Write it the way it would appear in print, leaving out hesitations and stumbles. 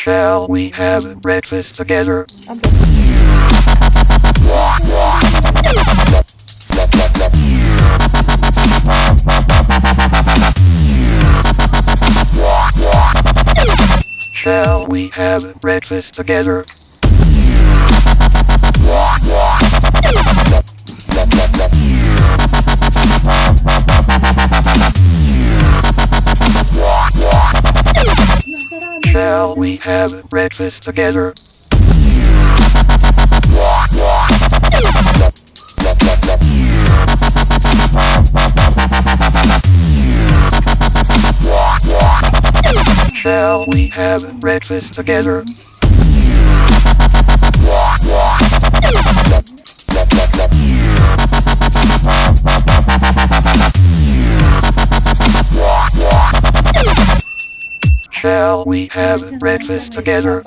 Shall we have breakfast together? Shall we have breakfast together? Shall we have breakfast together? Shall we have breakfast together? Shall we have breakfast together?